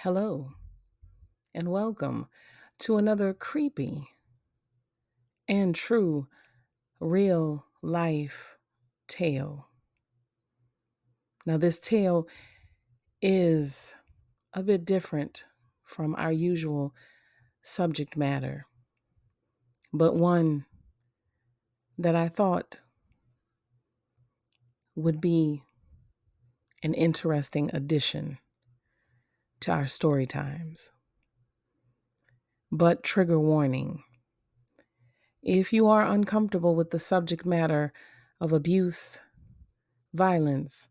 Hello, and welcome to another creepy and true real life tale. Now, this tale is a bit different from our usual subject matter, but one that I thought would be an interesting addition to our story times. But trigger warning: if you are uncomfortable with the subject matter of abuse, violence,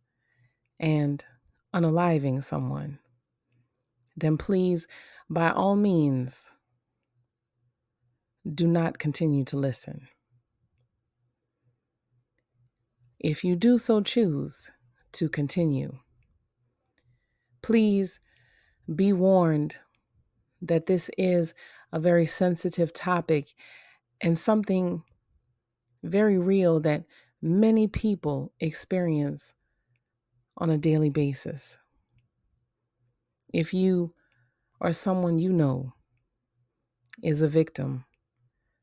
and unaliving someone, then please, by all means, do not continue to listen. If you do so choose to continue, please be warned that this is a very sensitive topic and something very real that many people experience on a daily basis. If you or someone you know is a victim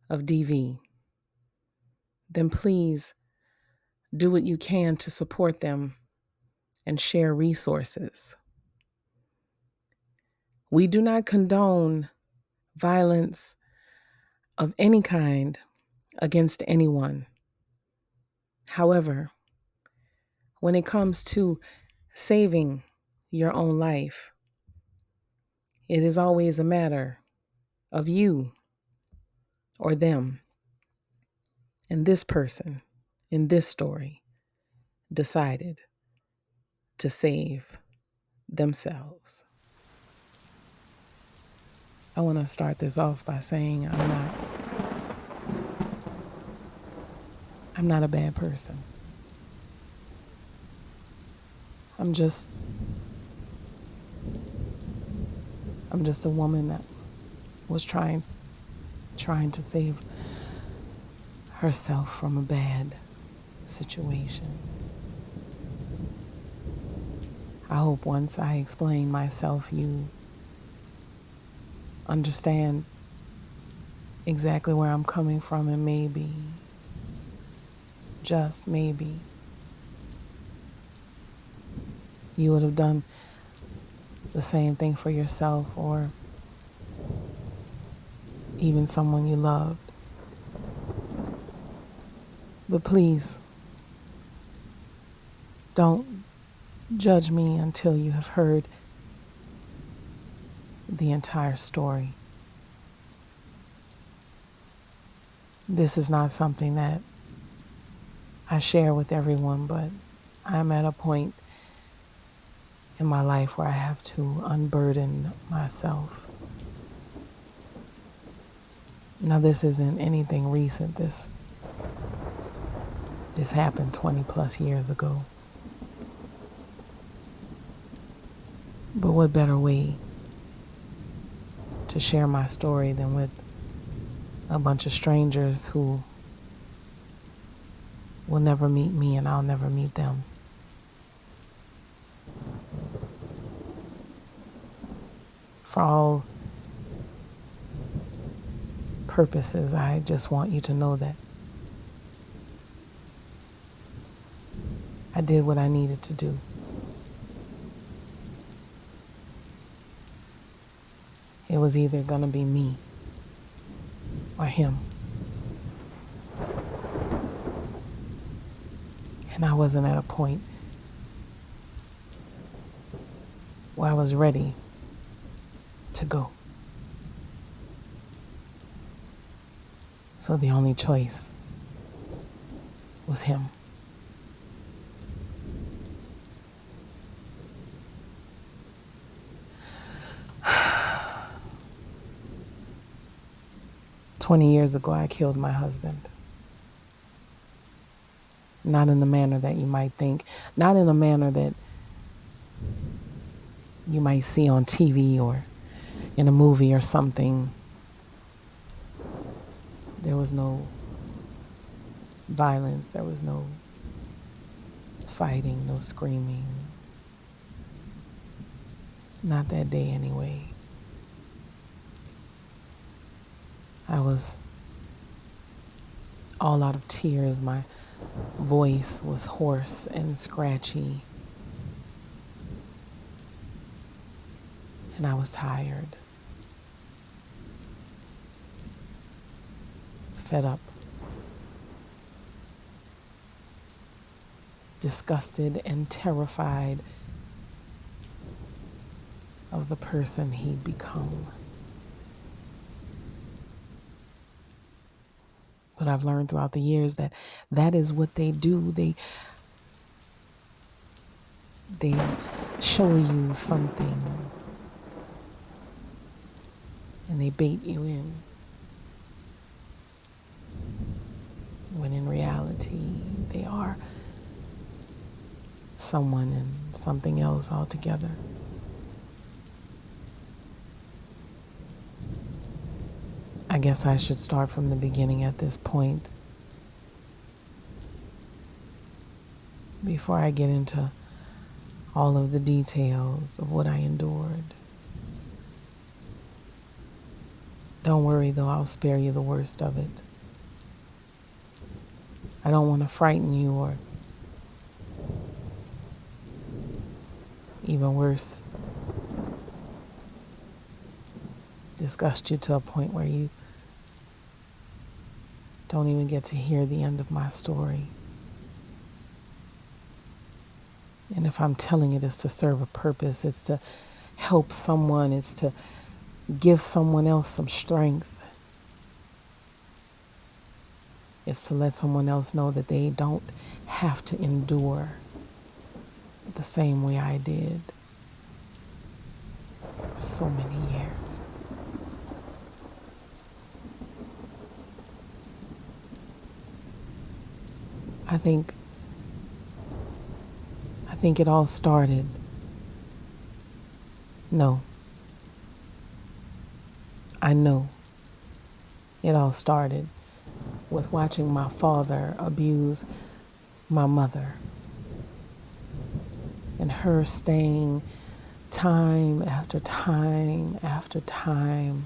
of DV, then please do what you can to support them and share resources. We do not condone violence of any kind against anyone. However, when it comes to saving your own life, it is always a matter of you or them. And this person in this story decided to save themselves. I want to start this off by saying I'm not a bad person. I'm just a woman that was trying to save herself from a bad situation. I hope once I explain myself, you understand exactly where I'm coming from, and maybe, just maybe, you would have done the same thing for yourself or even someone you loved. But please, don't judge me until you have heard the entire story. This is not something that I share with everyone, but I'm at a point in my life where I have to unburden myself. Now, this isn't anything recent. This happened 20 plus years ago. But what better way to share my story than with a bunch of strangers who will never meet me and I'll never meet them. For all purposes, I just want you to know that I did what I needed to do. It was either going to be me or him. And I wasn't at a point where I was ready to go. So the only choice was him. "20 years ago, I killed my husband. Not in the manner that you might think, not in a manner that you might see on TV or in a movie or something. There was no violence, there was no fighting, no screaming. Not that day anyway. I was all out of tears. My voice was hoarse and scratchy. And I was tired. Fed up. Disgusted and terrified of the person he'd become. But I've learned throughout the years that that is what they do. They show you something and they bait you in. When in reality, they are someone and something else altogether. I guess I should start from the beginning at this point before I get into all of the details of what I endured. Don't worry though, I'll spare you the worst of it. I don't want to frighten you or even worse, disgust you to a point where you don't even get to hear the end of my story. And if I'm telling it, it's to serve a purpose. It's to help someone. It's to give someone else some strength. It's to let someone else know that they don't have to endure the same way I did for so many years. I think it all started. No. I know it all started with watching my father abuse my mother and her staying time after time after time,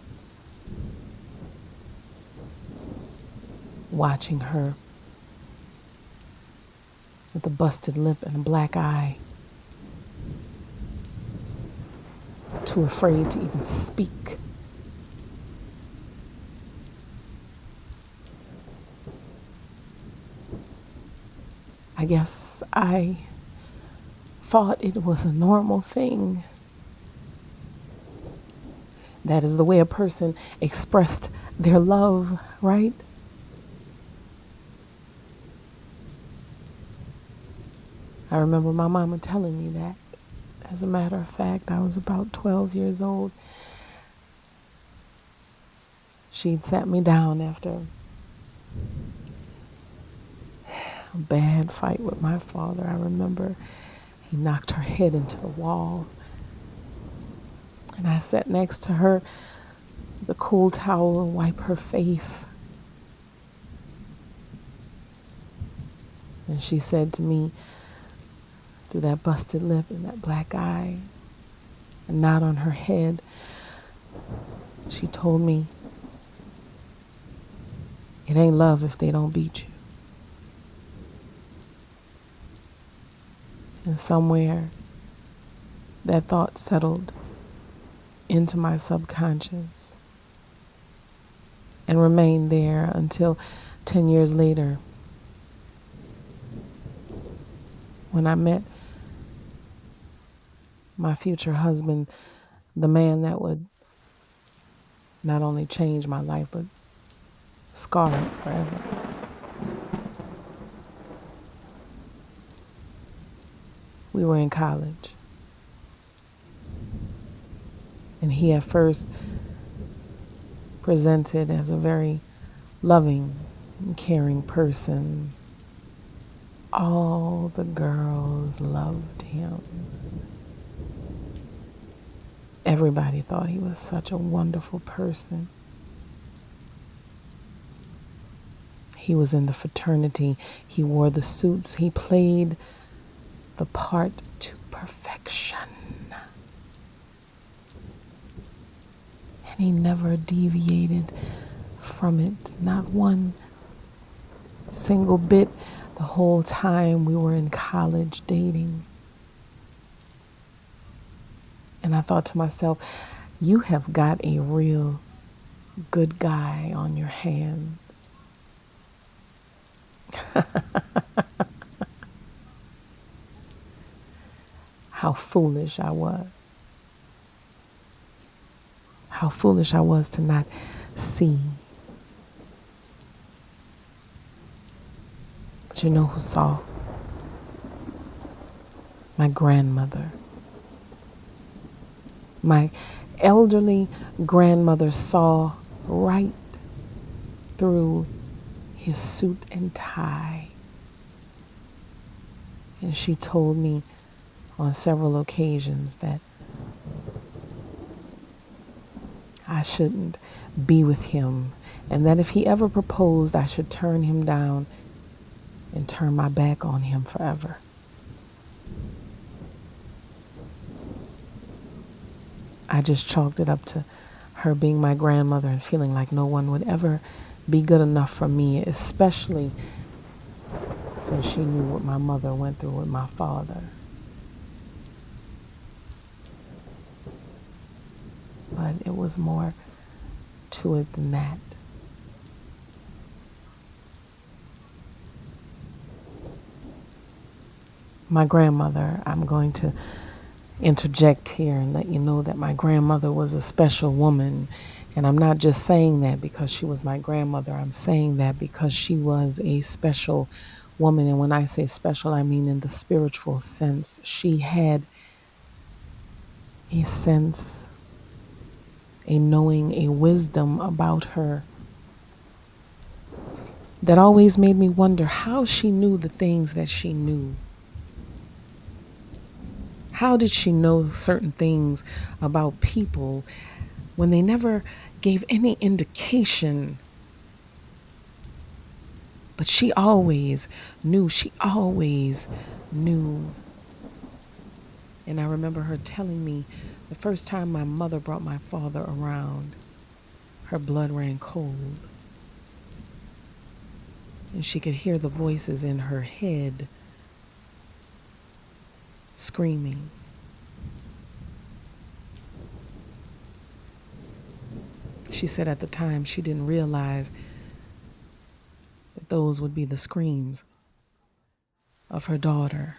watching her with a busted lip and a black eye, too afraid to even speak. I guess I thought it was a normal thing. That is the way a person expressed their love, right? I remember my mama telling me that. As a matter of fact, I was about 12 years old. She'd sat me down after a bad fight with my father. I remember he knocked her head into the wall. And I sat next to her with a cool towel and wipe her face. And she said to me, through that busted lip and that black eye, a knot on her head, she told me, it ain't love if they don't beat you. And somewhere that thought settled into my subconscious and remained there until 10 years later when I met my future husband, the man that would not only change my life, but scar it forever. We were in college. And he at first presented as a very loving and caring person. All the girls loved him. Everybody thought he was such a wonderful person. He was in the fraternity. He wore the suits. He played the part to perfection. And he never deviated from it, not one single bit, the whole time we were in college dating. And I thought to myself, you have got a real good guy on your hands. How foolish I was. How foolish I was to not see. But you know who saw? My grandmother. My elderly grandmother saw right through his suit and tie. And she told me on several occasions that I shouldn't be with him, and that if he ever proposed, I should turn him down and turn my back on him forever. I just chalked it up to her being my grandmother and feeling like no one would ever be good enough for me, especially since she knew what my mother went through with my father. But it was more to it than that. My grandmother, I'm going to interject here and let you know that my grandmother was a special woman. And I'm not just saying that because she was my grandmother. I'm saying that because she was a special woman. And when I say special, I mean in the spiritual sense. She had a sense, a knowing, a wisdom about her that always made me wonder how she knew the things that she knew. How did she know certain things about people when they never gave any indication? But she always knew. She always knew. And I remember her telling me the first time my mother brought my father around, her blood ran cold. And she could hear the voices in her head screaming. She said at the time she didn't realize that those would be the screams of her daughter.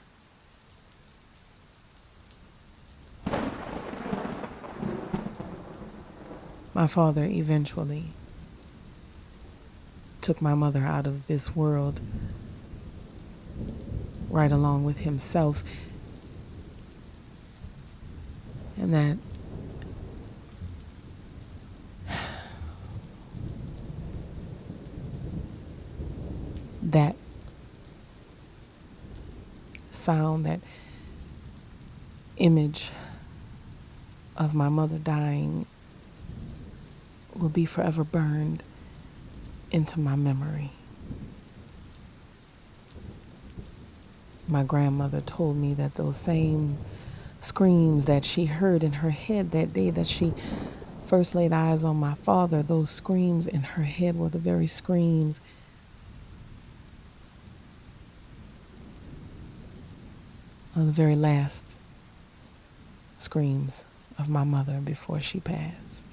My father eventually took my mother out of this world right along with himself. And that sound, that image of my mother dying will be forever burned into my memory. My grandmother told me that those same screams that she heard in her head that day that she first laid eyes on my father, those screams in her head were the very screams of the very last screams of my mother before she passed.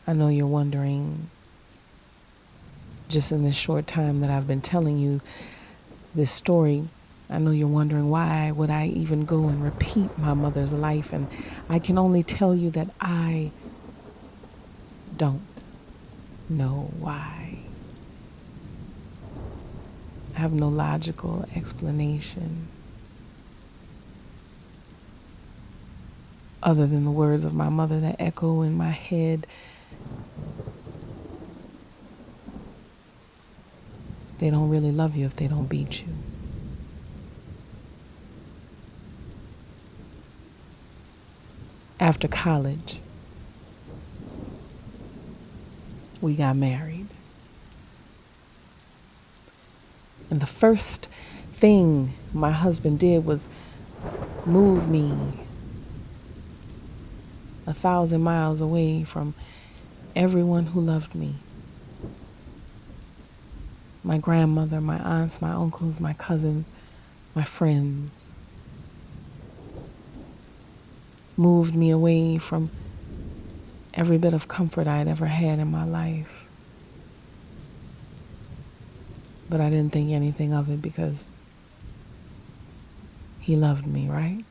I know you're wondering, just in this short time that I've been telling you this story, I know you're wondering why would I even go and repeat my mother's life, and I can only tell you that I don't know why. I have no logical explanation other than the words of my mother that echo in my head. They don't really love you if they don't beat you. After college, we got married. And the first thing my husband did was moved me 1,000 miles away from everyone who loved me. My grandmother, my aunts, my uncles, my cousins, my friends. Moved me away from every bit of comfort I had ever had in my life. But I didn't think anything of it because he loved me, right?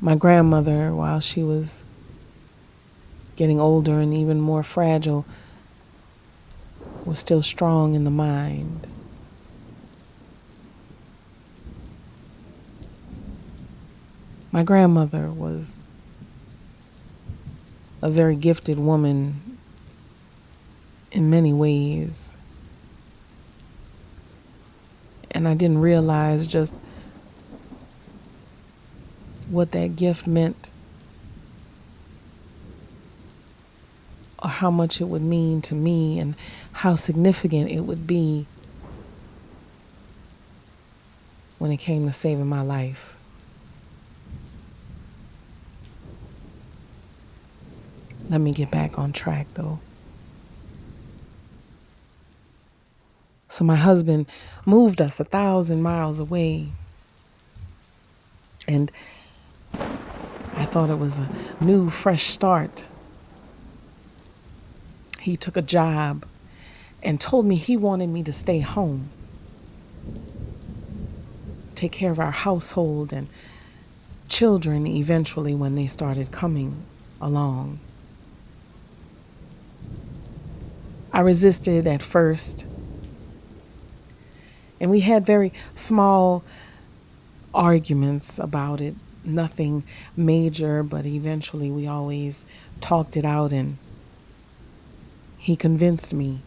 My grandmother, while she was getting older and even more fragile, was still strong in the mind. My grandmother was a very gifted woman in many ways. And I didn't realize just what that gift meant or how much it would mean to me and how significant it would be when it came to saving my life. Let me get back on track though. So my husband moved us 1,000 miles away, and I thought it was a new, fresh start. He took a job and told me he wanted me to stay home, take care of our household and children eventually when they started coming along. I resisted at first, and we had very small arguments about it, nothing major, but eventually we always talked it out, and he convinced me,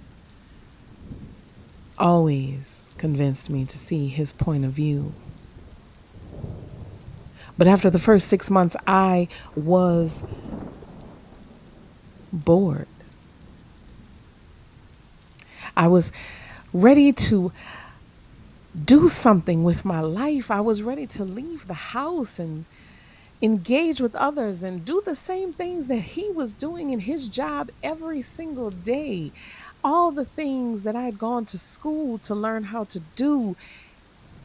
always convinced me to see his point of view. But after the first 6 months, I was bored. I was ready to do something with my life. I was ready to leave the house and engage with others and do the same things that he was doing in his job every single day. All the things that I had gone to school to learn how to do.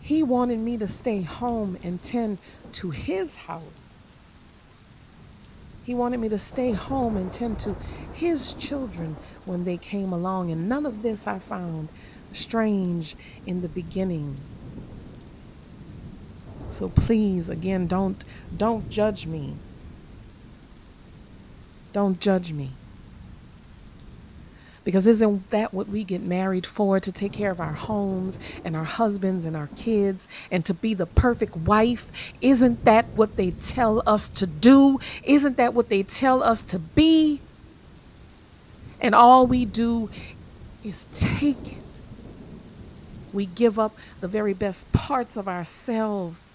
He wanted me to stay home and tend to his house. He wanted me to stay home and tend to his children when they came along. And none of this I found strange in the beginning. So please, again, don't judge me. Don't judge me. Because isn't that what we get married for? To take care of our homes and our husbands and our kids and to be the perfect wife? Isn't that what they tell us to do? Isn't that what they tell us to be? And all we do is take it. We give up the very best parts of ourselves,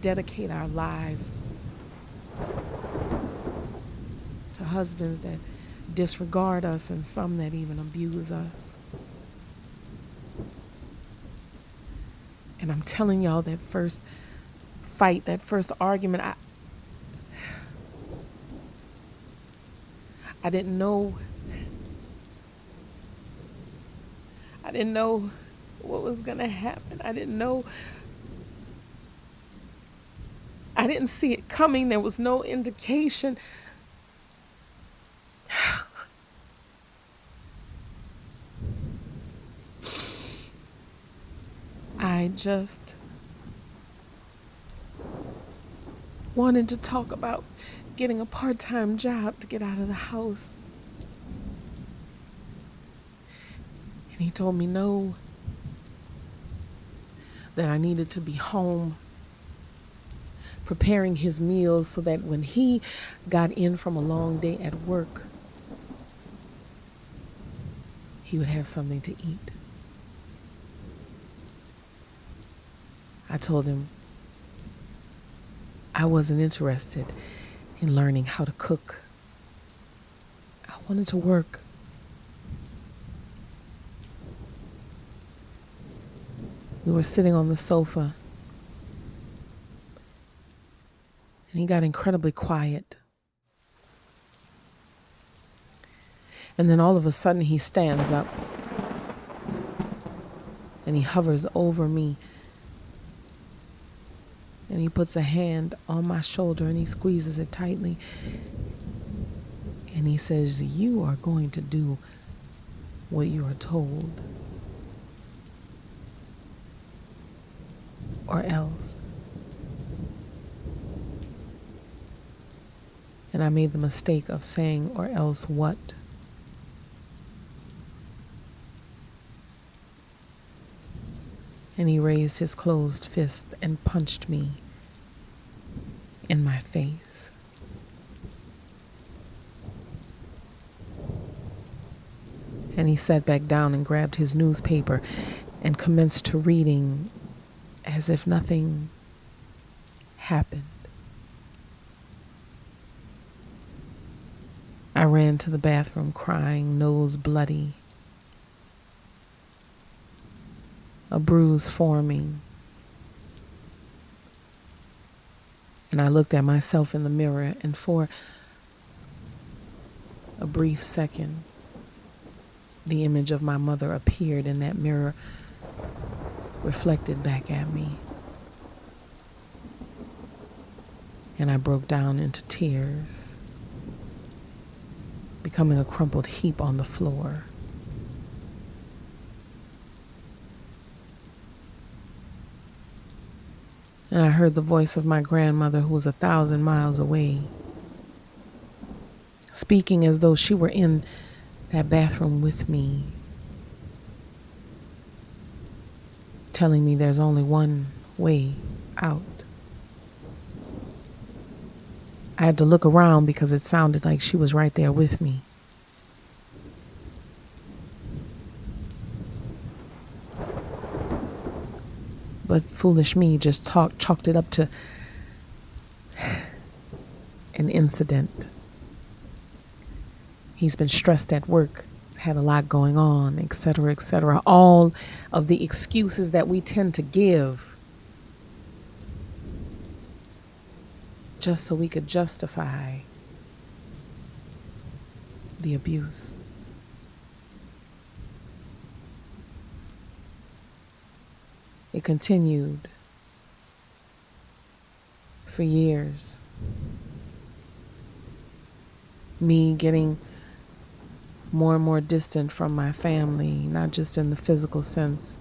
dedicate our lives to husbands that disregard us and some that even abuse us. And I'm telling y'all, that first fight, that first argument, I didn't know. I didn't know what was going to happen. I didn't know. I didn't see it coming. There was no indication. I just wanted to talk about getting a part-time job to get out of the house. And he told me no, that I needed to be home preparing his meals so that when he got in from a long day at work, he would have something to eat. I told him I wasn't interested in learning how to cook. I wanted to work. We were sitting on the sofa, and he got incredibly quiet. And then all of a sudden he stands up and he hovers over me and he puts a hand on my shoulder and he squeezes it tightly. And he says, "You are going to do what you are told, or else." And I made the mistake of saying, "Or else what?" And he raised his closed fist and punched me in my face. And he sat back down and grabbed his newspaper and commenced to reading as if nothing happened. I ran to the bathroom crying, nose bloody, a bruise forming. And I looked at myself in the mirror, and for a brief second, the image of my mother appeared in that mirror, reflected back at me. And I broke down into tears, becoming a crumpled heap on the floor. And I heard the voice of my grandmother, who was 1,000 miles away, speaking as though she were in that bathroom with me, telling me there's only one way out. I had to look around because it sounded like she was right there with me. But foolish me just chalked it up to an incident. He's been stressed at work, had a lot going on, etc., etc. All of the excuses that we tend to give just so we could justify the abuse. It continued for years. Me getting more and more distant from my family, not just in the physical sense.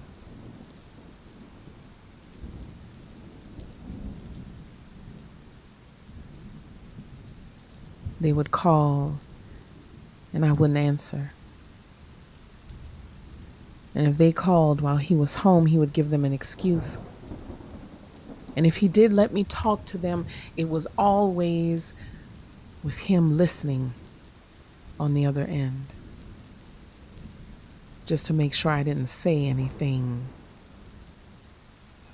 They would call and I wouldn't answer. And if they called while he was home, he would give them an excuse. And if he did let me talk to them, it was always with him listening on the other end, just to make sure I didn't say anything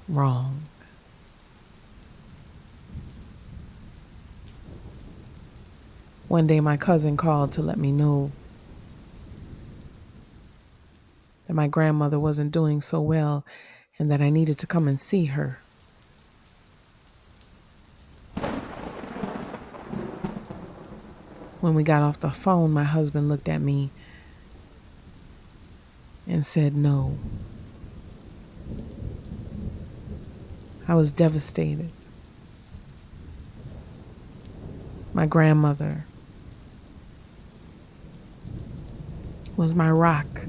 wrong. One day my cousin called to let me know that my grandmother wasn't doing so well and that I needed to come and see her. When we got off the phone, my husband looked at me and said no. I was devastated. My grandmother was my rock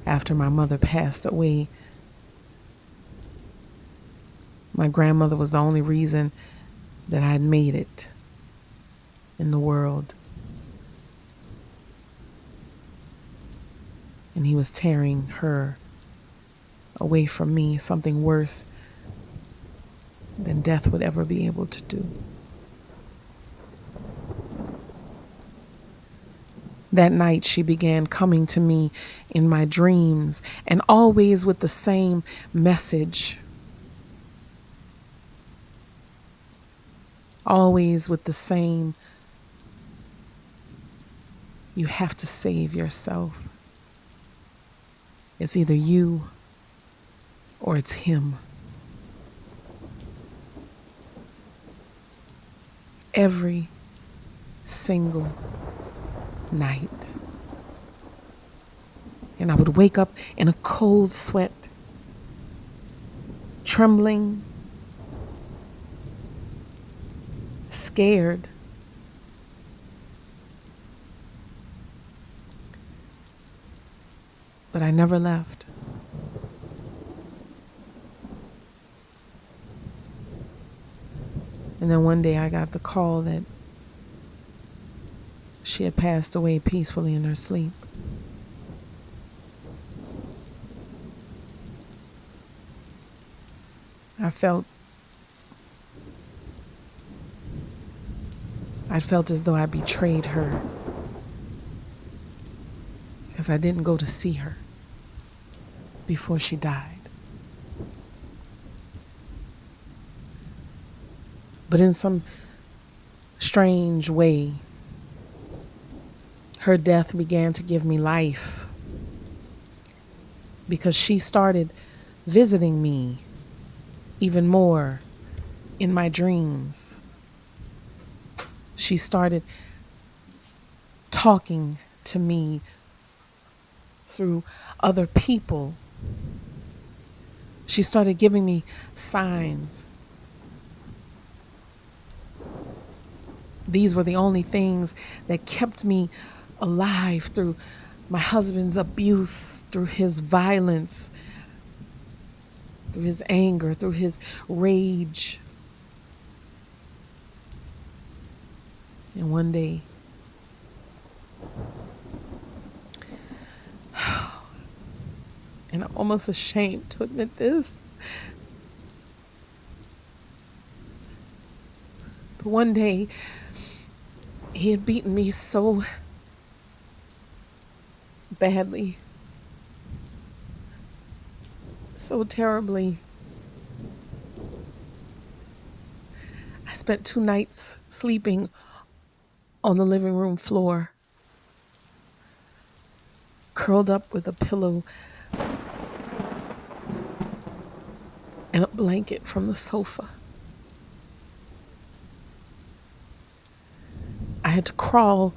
after my mother passed away. My grandmother was the only reason that I'd made it in the world. And he was tearing her away from me, something worse than death would ever be able to do. That night, she began coming to me in my dreams, and always with the same message. Always with the same, you have to save yourself. It's either you or it's him. Every single night. And I would wake up in a cold sweat, trembling, scared. But I never left. And then one day I got the call that she had passed away peacefully in her sleep. I felt as though I betrayed her because I didn't go to see her before she died. But in some strange way, her death began to give me life because she started visiting me even more in my dreams. She started talking to me through other people. She started giving me signs. These were the only things that kept me alive through my husband's abuse, through his violence, through his anger, through his rage. And one day, and I'm almost ashamed to admit this, but one day, he had beaten me so badly, so terribly. I spent 2 nights sleeping on the living room floor, curled up with a pillow and a blanket from the sofa. I had to crawl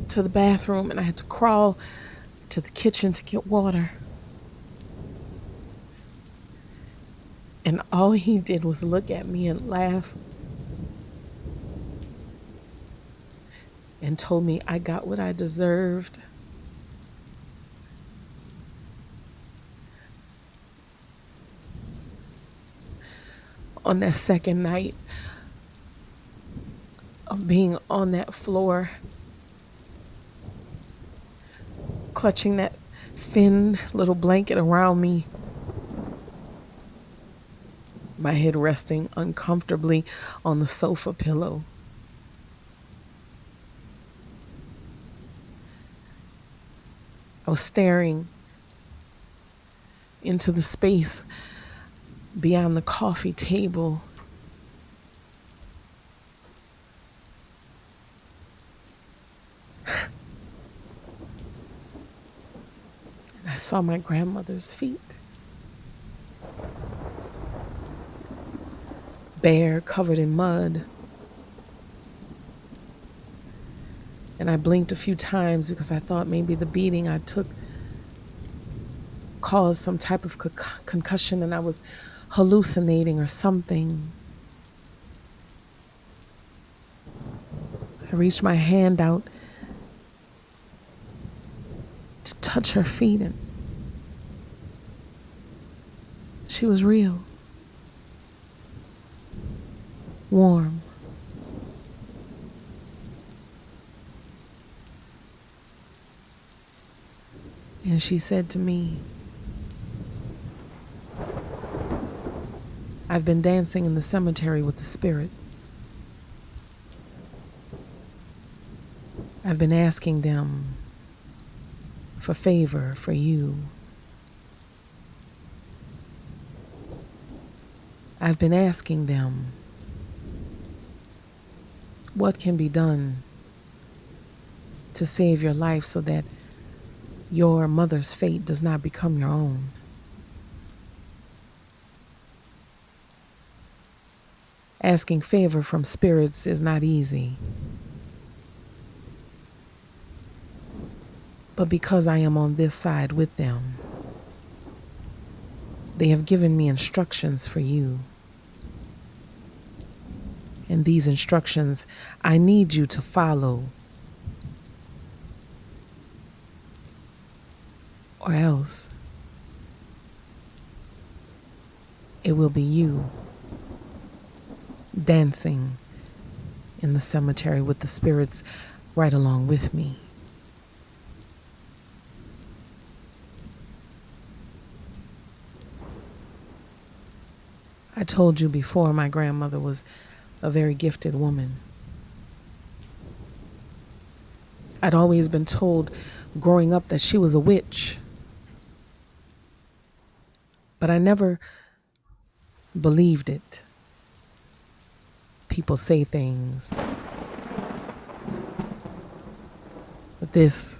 to the bathroom and I had to crawl to the kitchen to get water. And all he did was look at me and laugh and told me I got what I deserved. On that second night of being on that floor, clutching that thin little blanket around me, my head resting uncomfortably on the sofa pillow. I was staring into the space beyond the coffee table. And I saw my grandmother's feet, bare, covered in mud. And I blinked a few times because I thought maybe the beating I took caused some type of concussion and I was hallucinating or something. I reached my hand out to touch her feet and she was real, warm. And she said to me, "I've been dancing in the cemetery with the spirits. I've been asking them for favor for you. I've been asking them what can be done to save your life so that your mother's fate does not become your own. Asking favor from spirits is not easy. But because I am on this side with them, they have given me instructions for you. And these instructions I need you to follow, or else it will be you dancing in the cemetery with the spirits right along with me. I told you before, my grandmother was a very gifted woman. I'd always been told growing up that she was a witch, but I never believed it. People say things, but this,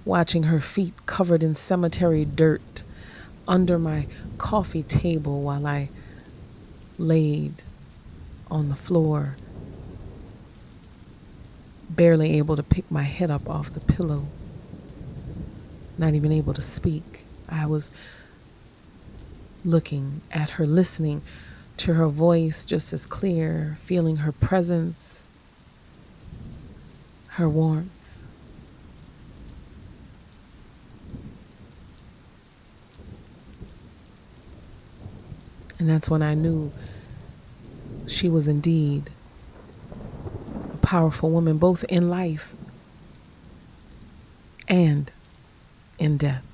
watching her feet covered in cemetery dirt under my coffee table while I laid on the floor, barely able to pick my head up off the pillow, not even able to speak. I was looking at her, listening to her voice just as clear, feeling her presence, her warmth. And that's when I knew she was indeed a powerful woman, both in life and in death.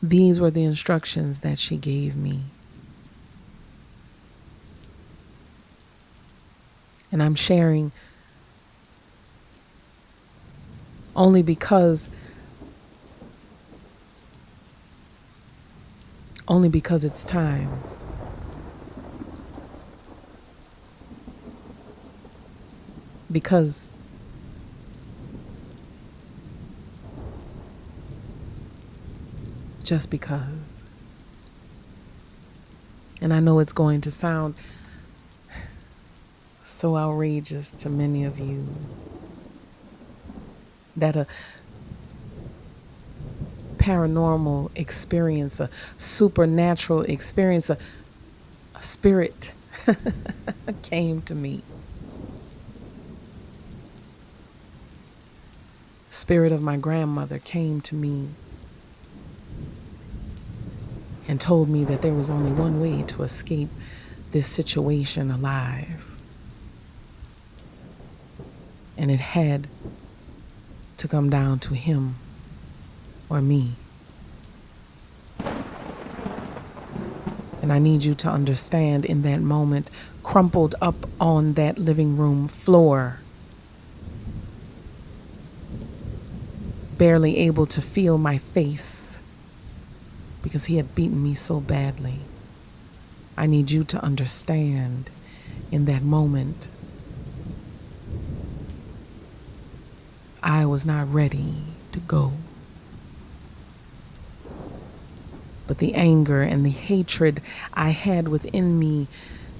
These were the instructions that she gave me. And I'm sharing only because it's time. Just because. And I know it's going to sound so outrageous to many of you that a paranormal experience, a supernatural experience, a spirit came to me. Spirit of my grandmother came to me and told me that there was only one way to escape this situation alive. And it had to come down to him or me. And I need you to understand, in that moment, crumpled up on that living room floor, barely able to feel my face because he had beaten me so badly. I need you to understand, in that moment, I was not ready to go. But the anger and the hatred I had within me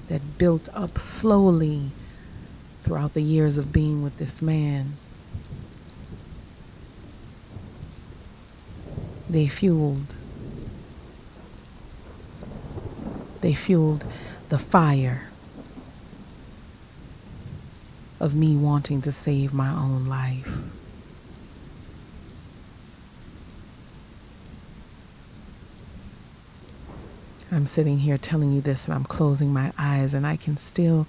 that built up slowly throughout the years of being with this man, they fueled the fire of me wanting to save my own life. I'm sitting here telling you this, and I'm closing my eyes, and I can still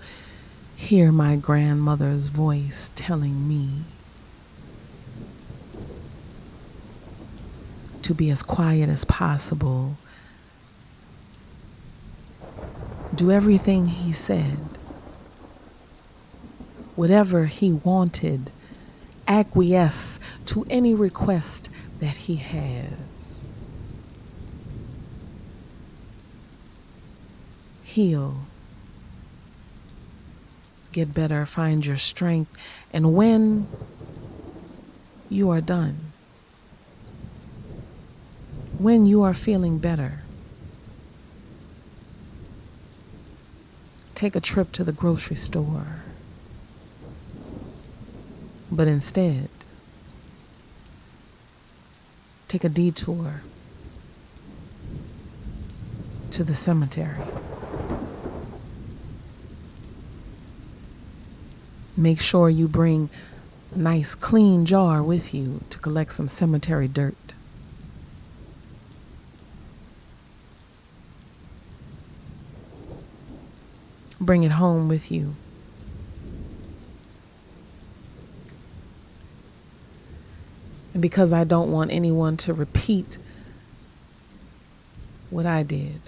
hear my grandmother's voice telling me to be as quiet as possible. Do everything he said. Whatever he wanted, acquiesce to any request that he has. Heal. Get better, find your strength, and when you are done, When you are feeling better, take a trip to the grocery store, but instead, take a detour to the cemetery. Make sure you bring a nice clean jar with you to collect some cemetery dirt. Bring it home with you. And because I don't want anyone to repeat what I did,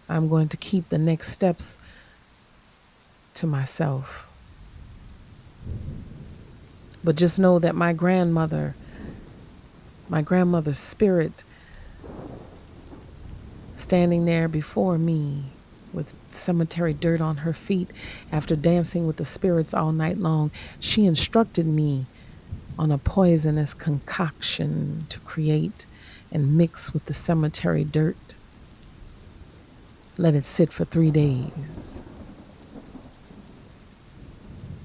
I'm going to keep the next steps to myself. But just know that my grandmother's spirit standing there before me with cemetery dirt on her feet after dancing with the spirits all night long, she instructed me on a poisonous concoction to create and mix with the cemetery dirt. Let it sit for 3 days.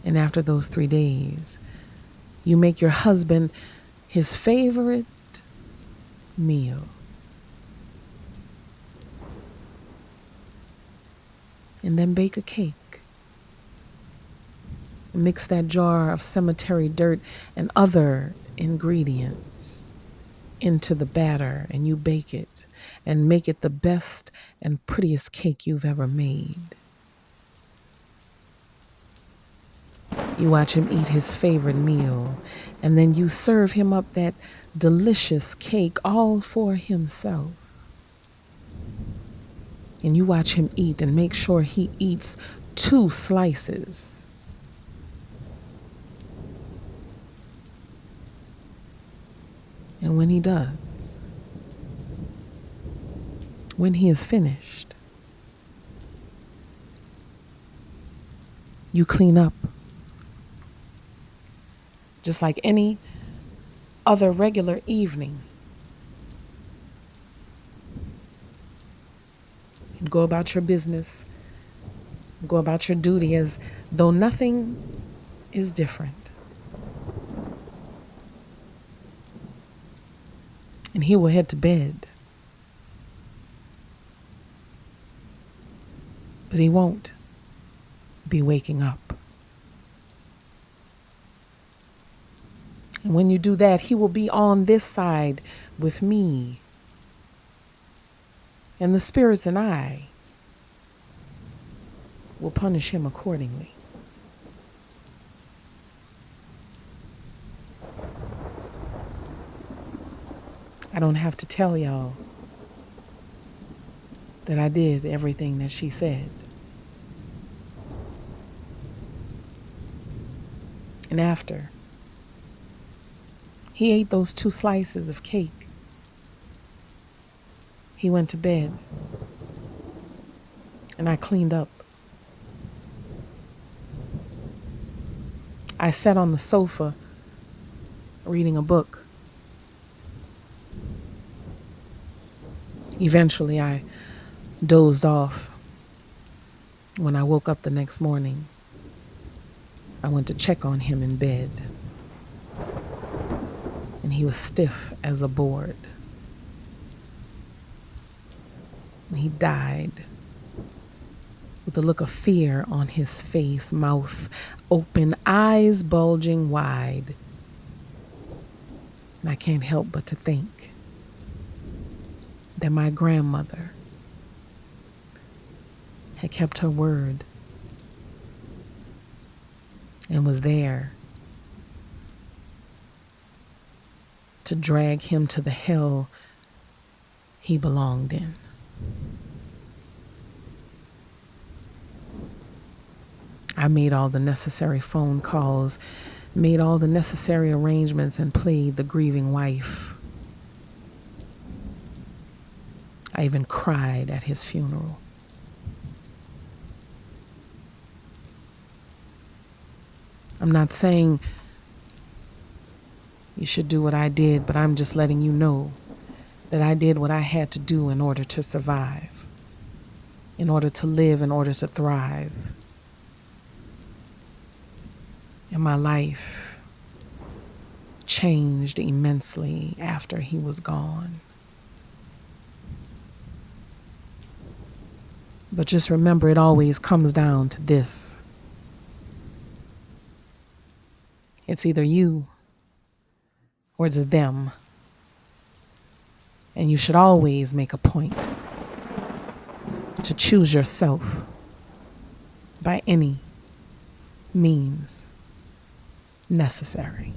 And after those 3 days, you make your husband his favorite meal. And then bake a cake. Mix that jar of cemetery dirt and other ingredients into the batter, and you bake it and make it the best and prettiest cake you've ever made. You watch him eat his favorite meal, and then you serve him up that delicious cake all for himself. And you watch him eat and make sure he eats 2 slices. And when he does, when he is finished, you clean up just like any other regular evening. You go about your business, go about your duty as though nothing is different. And he will head to bed. But he won't be waking up. And when you do that, he will be on this side with me. And the spirits and I will punish him accordingly. I don't have to tell y'all that I did everything that she said. And after he ate those 2 slices of cake, he went to bed, and I cleaned up. I sat on the sofa reading a book. Eventually, I dozed off. When I woke up the next morning, I went to check on him in bed, and he was stiff as a board. And he died with a look of fear on his face, mouth open, eyes bulging wide. And I can't help but to think that my grandmother had kept her word and was there to drag him to the hell he belonged in. I made all the necessary phone calls, made all the necessary arrangements, and played the grieving wife. I even cried at his funeral. I'm not saying you should do what I did, but I'm just letting you know that I did what I had to do in order to survive, in order to live, in order to thrive. And my life changed immensely after he was gone. But just remember, it always comes down to this. It's either you or it's them. And you should always make a point to choose yourself by any means necessary.